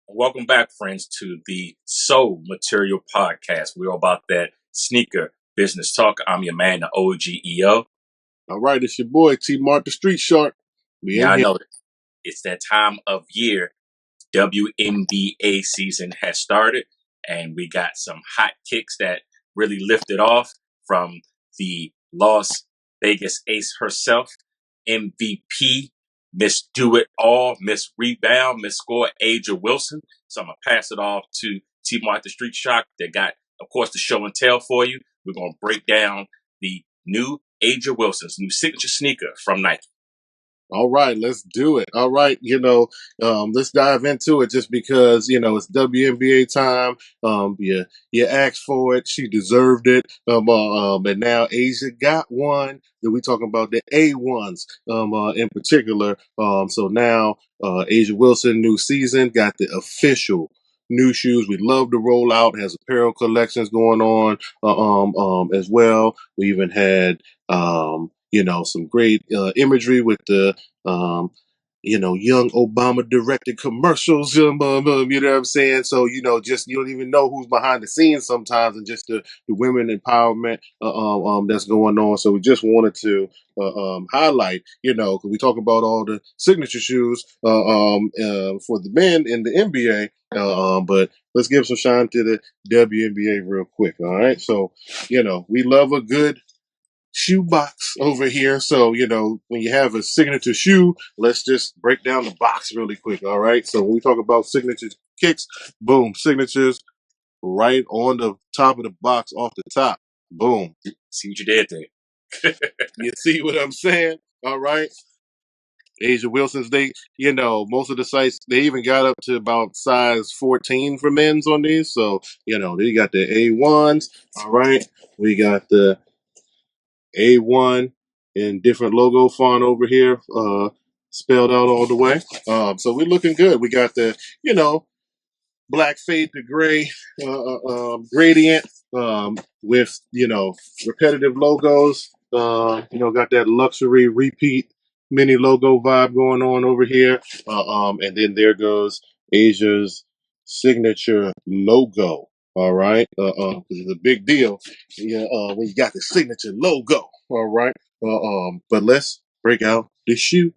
Welcome back, friends, to the Soul Material Podcast. We're all about that sneaker business talk. I'm your man, the OGEO. All right, it's your boy T Mart the Street Shark. We in Y'all here. know it's that time of year. WNBA season has started, and we got some hot kicks that really lifted off from the Las Vegas Ace herself, MVP, Miss Do It All, Miss Rebound, Miss Score, Aja Wilson. So I'm going to pass it off to T Martha Street Shock that got, of course, the show and tell for you. We're going to break down the new Aja Wilson's new signature sneaker from Nike. All right, let's do it. All right, let's dive into it just because, it's WNBA time. You asked for it. She deserved it. And now Asia got one. Then we talking about the A1s, in particular. So now, Asia Wilson, new season, got the official new shoes. We love the rollout. Has apparel collections going on, as well. We even had, some great imagery with the, young Obama directed commercials. You know what I'm saying? So, just you don't even know who's behind the scenes sometimes, and just the women empowerment that's going on. So we just wanted to highlight, because we talk about all the signature shoes for the men in the NBA. But let's give some shine to the WNBA real quick. All right. So, we love a good shoe box over here. So, when you have a signature shoe, let's just break down the box really quick. All right. So when we talk about signature kicks, boom, signatures right on the top of the box off the top. Boom. See what you did there. You see what I'm saying? All right. Asia Wilson's, most of the sites, they even got up to about size 14 for men's on these. So, they got the A1s. All right. We got the A1 in different logo font over here, spelled out all the way. So we're looking good. We got the, black fade to gray gradient with, repetitive logos. Got that luxury repeat mini logo vibe going on over here. And then there goes Asia's signature logo. All right, because it's a big deal. Yeah, when you got the signature logo. All right, but let's break out the shoe.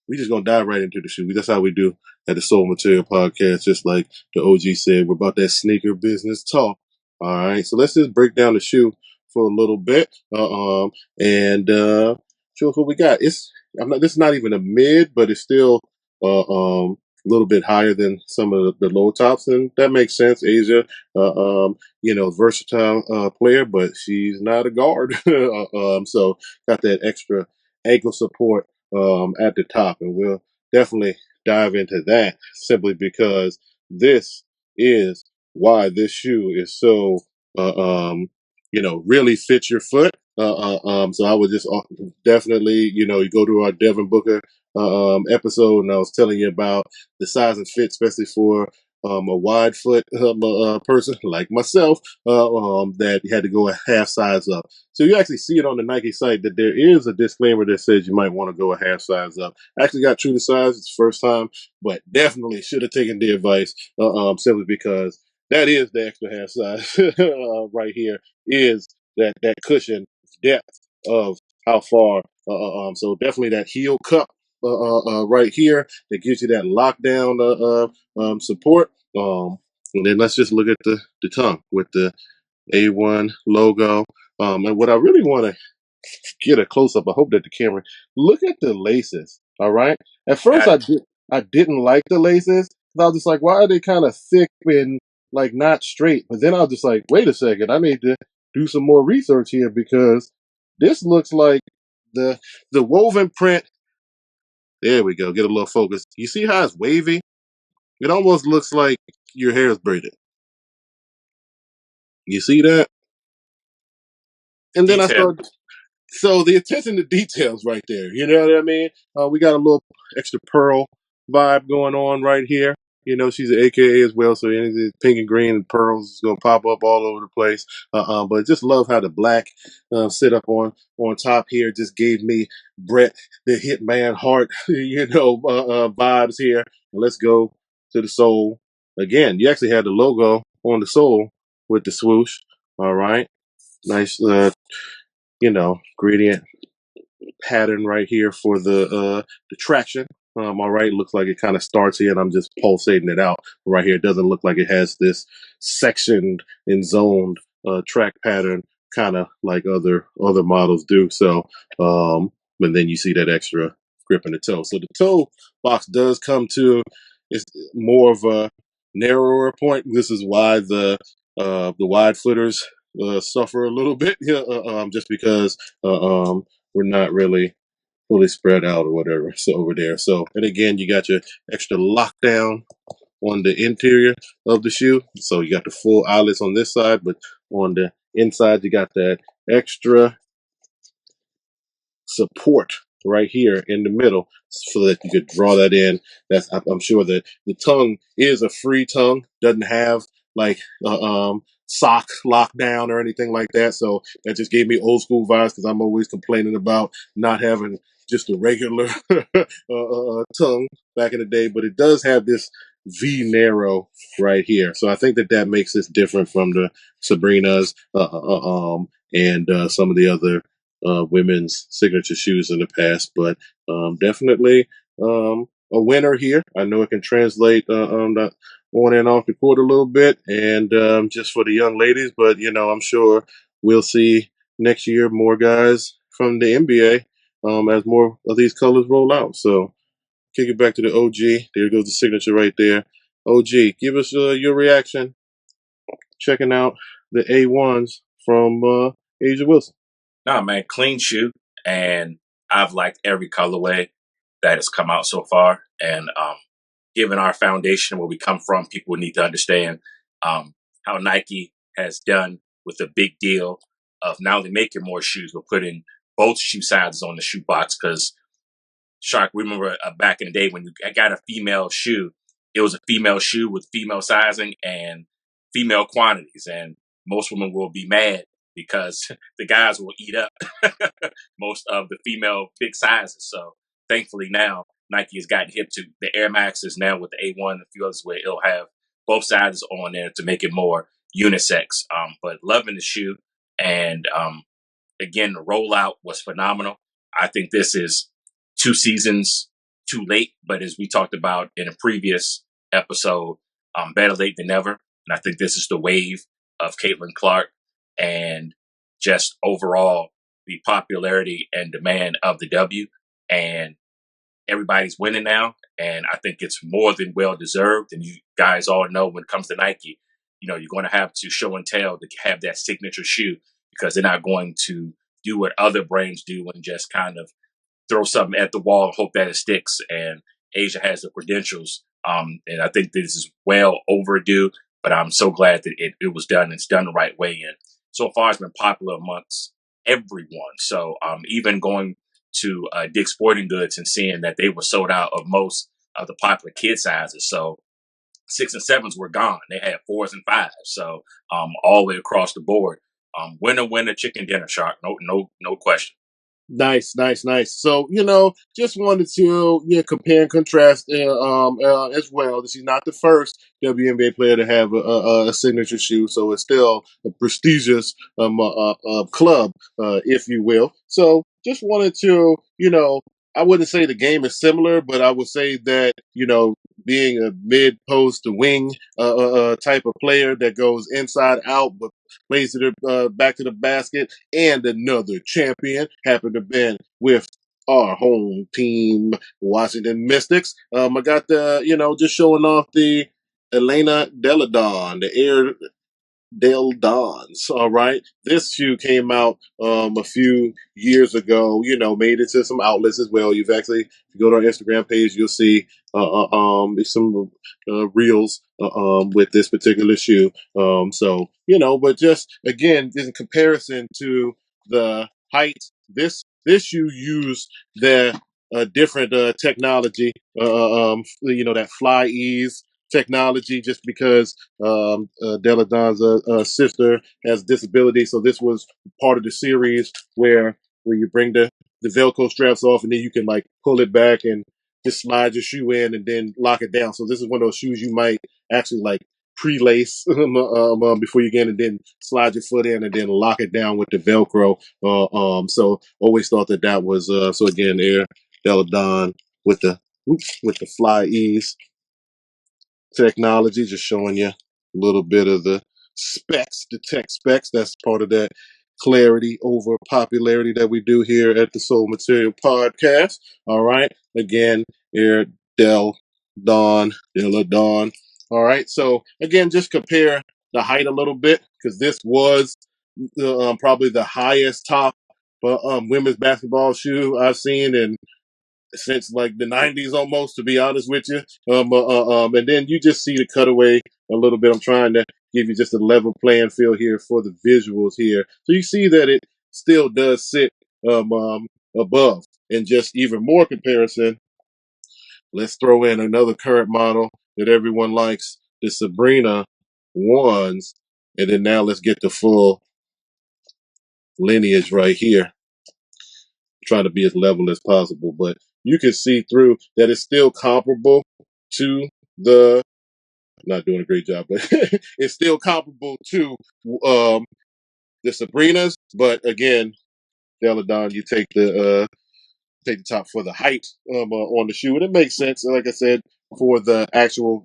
We just gonna dive right into the shoe. That's how we do at the Soul Material Podcast. Just like the OG said, we're about that sneaker business talk. All right, so let's just break down the shoe for a little bit, and show us what we got. This is not even a mid, but it's still a little bit higher than some of the low tops, and that makes sense. Asia, versatile player, but she's not a guard, so got that extra ankle support at the top, and we'll definitely dive into that simply because this is why this shoe is so, really fits your foot. So I would just definitely, you go to our Devin Booker episode, and I was telling you about the size and fit, especially for a wide foot person like myself, that had to go a half size up. So you actually see it on the Nike site that there is a disclaimer that says you might want to go a half size up. I actually got true to size. It's the first time, but definitely should have taken the advice simply because that is the extra half size right here is that cushion depth of how far. So definitely that heel cup right here that gives you that lockdown support. And then let's just look at the tongue with the A1 logo. And what I really want to get a close up, I hope that the camera look at the laces. All right. At first, Got I didn't like the laces. I was just like, why are they kind of thick and like not straight? But then I was just like, wait a second, I need to do some more research here because this looks like the woven print. There we go. Get a little focus. You see how it's wavy? It almost looks like your hair is braided. You see that? And then I detail. started. So the attention to details right there. You know what I mean? We got a little extra pearl vibe going on right here. She's an AKA as well, so anything pink and green and pearls is gonna pop up all over the place. But just love how the black sit up on top here just gave me Brett the Hitman Heart, vibes here. And let's go to the soul again, you actually had the logo on the sole with the swoosh. All right, nice, gradient pattern right here for the traction. All right, looks like it kind of starts here, and I'm just pulsating it out right here. It doesn't look like it has this sectioned and zoned track pattern, kind of like other models do. So, but then you see that extra grip in the toe. So the toe box does come to it's more of a narrower point. This is why the wide footers suffer a little bit, yeah, just because we're not really fully spread out or whatever. So over there. So, and again, you got your extra lockdown on the interior of the shoe. So you got the full eyelets on this side, but on the inside, you got that extra support right here in the middle so that you could draw that in. I'm sure that the tongue is a free tongue, doesn't have like sock lockdown or anything like that. So that just gave me old school vibes because I'm always complaining about not having just a regular tongue back in the day, but it does have this V narrow right here. So I think that makes this different from the Sabrinas and some of the other women's signature shoes in the past, but definitely a winner here. I know it can translate on and off the court a little bit, and just for the young ladies, but I'm sure we'll see next year more guys from the NBA as more of these colors roll out. So kick it back to the OG. There goes the signature right there. OG, give us your reaction checking out the A1s from Asia Wilson. Nah, man, clean shoe, and I've liked every colorway that has come out so far. And given our foundation where we come from, people need to understand how Nike has done with the big deal of not only making more shoes, but putting both shoe sizes on the shoe box. Because Shark, we remember back in the day when you got a female shoe, it was a female shoe with female sizing and female quantities. And most women will be mad because the guys will eat up most of the female big sizes. So thankfully now Nike has gotten hip to the Air Maxes now with the A1 and a few others where it'll have both sizes on there to make it more unisex. But loving the shoe. And again, the rollout was phenomenal. I think this is 2 seasons too late, but as we talked about in a previous episode, better late than never. And I think this is the wave of Caitlin Clark and just overall the popularity and demand of the W. And everybody's winning now. And I think it's more than well deserved. And you guys all know when it comes to Nike, you're going to have to show and tell to have that signature shoe because they're not going to do what other brands do and just kind of throw something at the wall and hope that it sticks. And Asia has the credentials. And I think this is well overdue, but I'm so glad that it was done. It's done the right way. And so far it's been popular amongst everyone. So even going to Dick's Sporting Goods and seeing that they were sold out of most of the popular kid sizes. So 6 and 7s were gone. They had 4s and 5s. So all the way across the board. Winner, chicken dinner, Shark. No question. Nice, nice, nice. So, just wanted to compare and contrast as well. This is not the first WNBA player to have a signature shoe, so it's still a prestigious club, if you will. So, just wanted to, I wouldn't say the game is similar, but I would say that, being a mid post to wing type of player that goes inside out, but plays it back to the basket, and another champion happened to been with our home team, Washington Mystics. I got just showing off the Elena Deladon, the Air Del Dons. All right. This shoe came out a few years ago, made it to some outlets as well. If you go to our Instagram page, you'll see some reels with this particular shoe. But just again, in comparison to the height, this shoe used the different technology, that fly ease technology, just because Deladon's sister has disability. So this was part of the series where you bring the Velcro straps off and then you can like pull it back and just slide your shoe in and then lock it down. So this is one of those shoes you might actually like pre-lace before you get in, and then slide your foot in and then lock it down with the Velcro. So always thought that was so again, Air Deladon with the with the Fly Ease technology, just showing you a little bit of the specs, the tech specs. That's part of that clarity over popularity that we do here at the Soul Material Podcast. All right. Again, Air Del Dawn, Della Dawn. All right. So again, just compare the height a little bit because this was probably the highest top women's basketball shoe I've seen in since like the 90s almost, to be honest with you. And then you just see the cutaway a little bit. I'm trying to give you just a level playing field here for the visuals here. So you see that it still does sit above. And just even more comparison, let's throw in another current model that everyone likes, the Sabrina ones. And then now let's get the full lineage right here. Trying to be as level as possible, but you can see through that it's still comparable to the, not doing a great job, but it's still comparable to the Sabrinas. But again, Deladon, you take the top for the height on the shoe, and it makes sense. Like I said, for the actual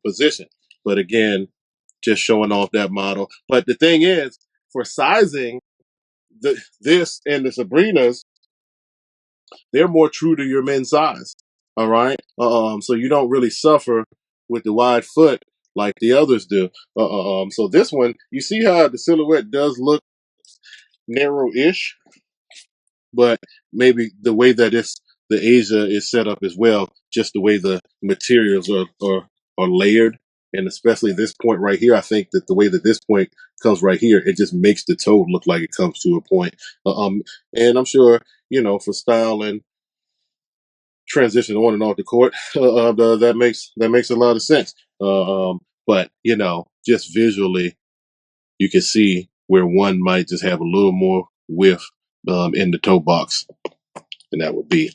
position. But again, just showing off that model. But the thing is, for sizing, this and the Sabrinas, they're more true to your men's size. All right. So you don't really suffer with the wide foot like the others do. So this one, you see how the silhouette does look narrow-ish, but maybe the way that the Asia is set up as well, just the way the materials are layered. And especially this point right here, I think that the way that this point comes right here, it just makes the toe look like it comes to a point. And I'm sure, for style and transition on and off the court, that makes a lot of sense. But just visually, you can see where one might just have a little more width in the toe box, and that would be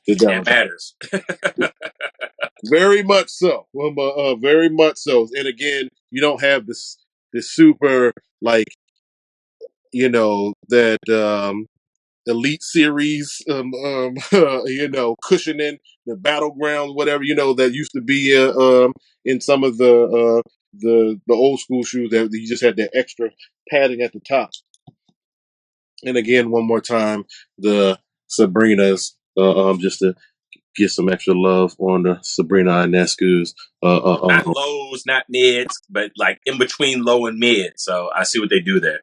the That downside. matters. Very much so. Very much so. And again, you don't have this super like that Elite Series, cushioning the battleground, whatever, that used to be in some of the old school shoes that you just had that extra padding at the top. And again, one more time, the Sabrinas, just to get some extra love on the Sabrina Ionescu's. Not lows, not mids, but like in between low and mid. So I see what they do there.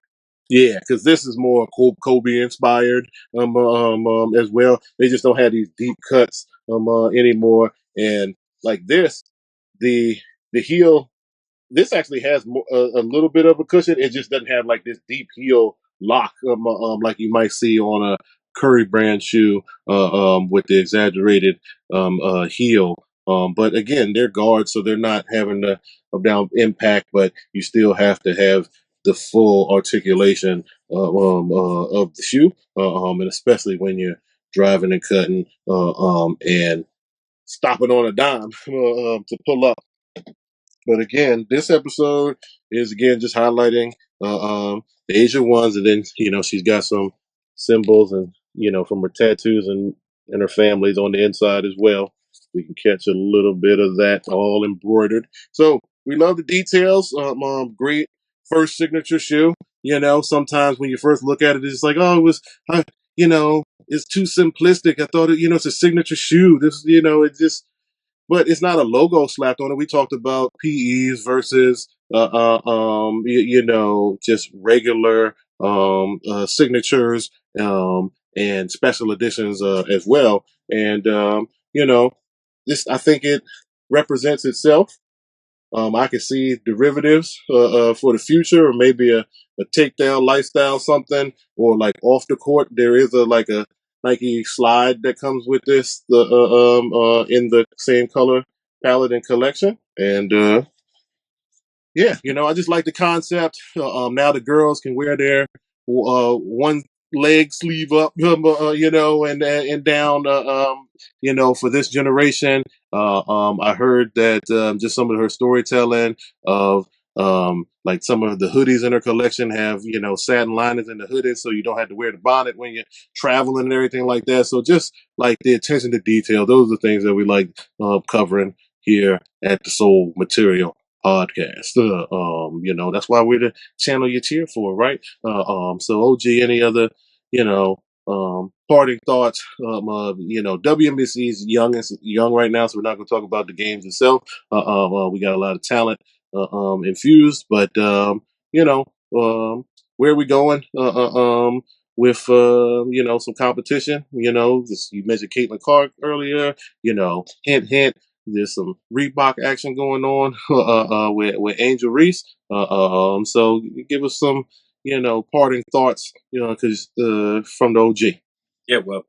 Yeah, because this is more Kobe inspired as well. They just don't have these deep cuts anymore. And like this, the heel, this actually has a little bit of a cushion. It just doesn't have like this deep heel lock like you might see on a Curry brand shoe with the exaggerated heel. But again, they're guards, so they're not having the down impact, but you still have to have the full articulation of the shoe, and especially when you're driving and cutting and stopping on a dime to pull up. But again, this episode is again just highlighting the Asian ones, and then she's got some symbols and from her tattoos and her families on the inside as well. We can catch a little bit of that all embroidered. So we love the details. Great first signature shoe. Sometimes when you first look at it, it's like, oh, it was, it's too simplistic. I thought it's a signature shoe. This, it just but it's not a logo slapped on it. We talked about PEs versus, just regular signatures and special editions as well. And this I think it represents itself. I can see derivatives for the future, or maybe a takedown lifestyle something, or like off the court. There is like a Nike slide that comes with this in the same color palette and collection. And yeah, I just like the concept. Now the girls can wear their one leg sleeve up, and down, for this generation. I heard that just some of her storytelling of like some of the hoodies in her collection have, satin linings in the hoodies, so you don't have to wear the bonnet when you're traveling and everything like that. So just like the attention to detail, those are the things that we like covering here at the Soul Material Podcast. That's why we're the channel you cheer for, right? So OG, any other, parting thoughts? WNBC is young right now, so we're not going to talk about the games itself. We got a lot of talent infused, but where are we going? With some competition. You mentioned Caitlin Clark earlier. Hint, hint. There's some Reebok action going on with Angel Reese. So give us some parting thoughts. Because from the OG. Yeah, well,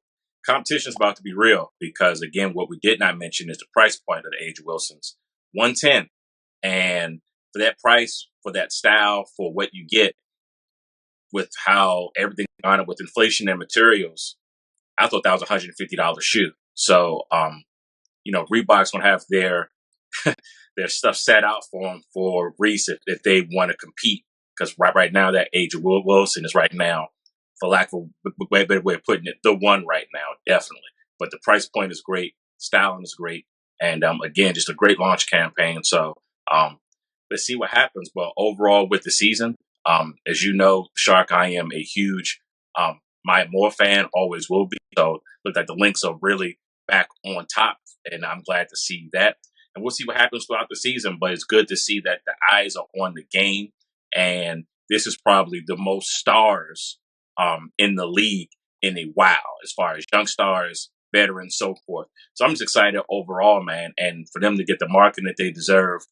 competition is about to be real because again, what we did not mention is the price point of the Age Wilsons, 110, and for that price, for that style, for what you get, with how everything gone up with inflation and materials, I thought that was $150 shoe. So, Reebok's gonna have their their stuff set out for them for Reese if they want to compete. Because right now that Age of Wilson is right now, for lack of a better way of putting it, the one right now, definitely. But the price point is great, styling is great, and again, just a great launch campaign. So let's see what happens. But overall, with the season, as you know, Shark, I am a huge Maya Moore fan, always will be. So look like the Lynx are really back on top, and I'm glad to see that. And we'll see what happens throughout the season. But it's good to see that the eyes are on the game, and this is probably the most stars in the league in a while, as far as young stars, veterans, so forth. So I'm just excited overall, man, and for them to get the marketing that they deserve.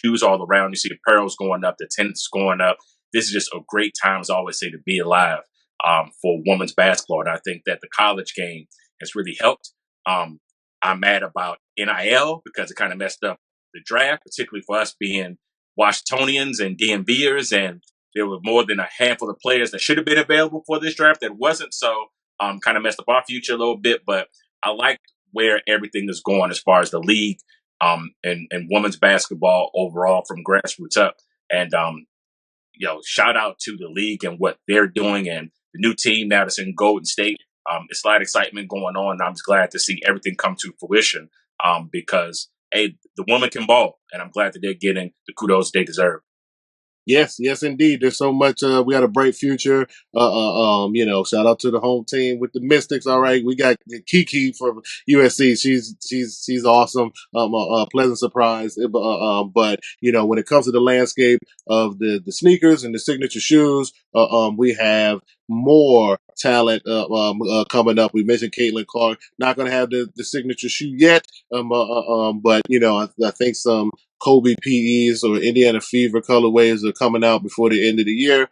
Shoes all around. You see apparel's going up, the tennis going up. This is just a great time, as I always say, to be alive for women's basketball. And I think that the college game has really helped. I'm mad about NIL because it kind of messed up the draft, particularly for us being Washingtonians and DMVers. And there were more than a handful of players that should have been available for this draft that wasn't. So kind of messed up our future a little bit. But I like where everything is going as far as the league and women's basketball overall from grassroots up. And, shout out to the league and what they're doing and the new team now that's in Golden State. It's a lot of excitement going on. And I'm just glad to see everything come to fruition because, hey, the women can ball. And I'm glad that they're getting the kudos they deserve. Yes, indeed. There's so much. We got a bright future. Shout out to the home team with the Mystics. All right, we got Kiki from USC. She's awesome. A pleasant surprise. But when it comes to the landscape of the sneakers and the signature shoes, we have more talent coming up. We mentioned Caitlin Clark. Not going to have the signature shoe yet. But I think some Kobe PEs or Indiana Fever colorways are coming out before the end of the year,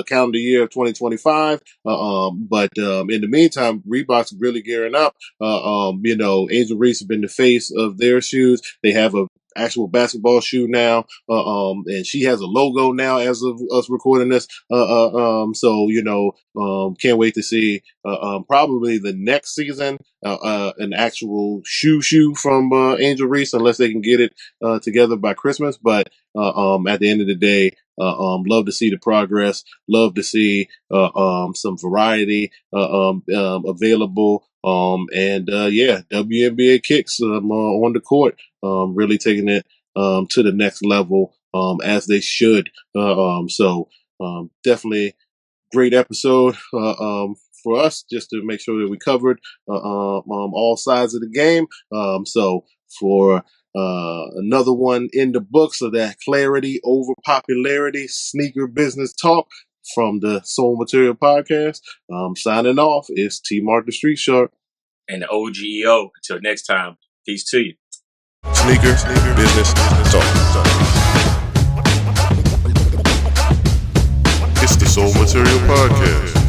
calendar year of 2025. But in the meantime, Reebok's really gearing up. Angel Reese has been the face of their shoes. They have a actual basketball shoe now, and she has a logo now as of us recording this. Can't wait to see probably the next season an actual shoe from Angel Reese, unless they can get it together by Christmas. But at the end of the day, love to see the progress. Love to see some variety available. WNBA kicks on the court, really taking it to the next level as they should. Definitely great episode for us, just to make sure that we covered all sides of the game. So for another one in the books of that clarity over popularity sneaker business talk from the Soul Material Podcast, signing off is T Mark the Street Shark and the OGEO. Until next time, peace to you. Sneaker business talk. It's the Soul Material Podcast.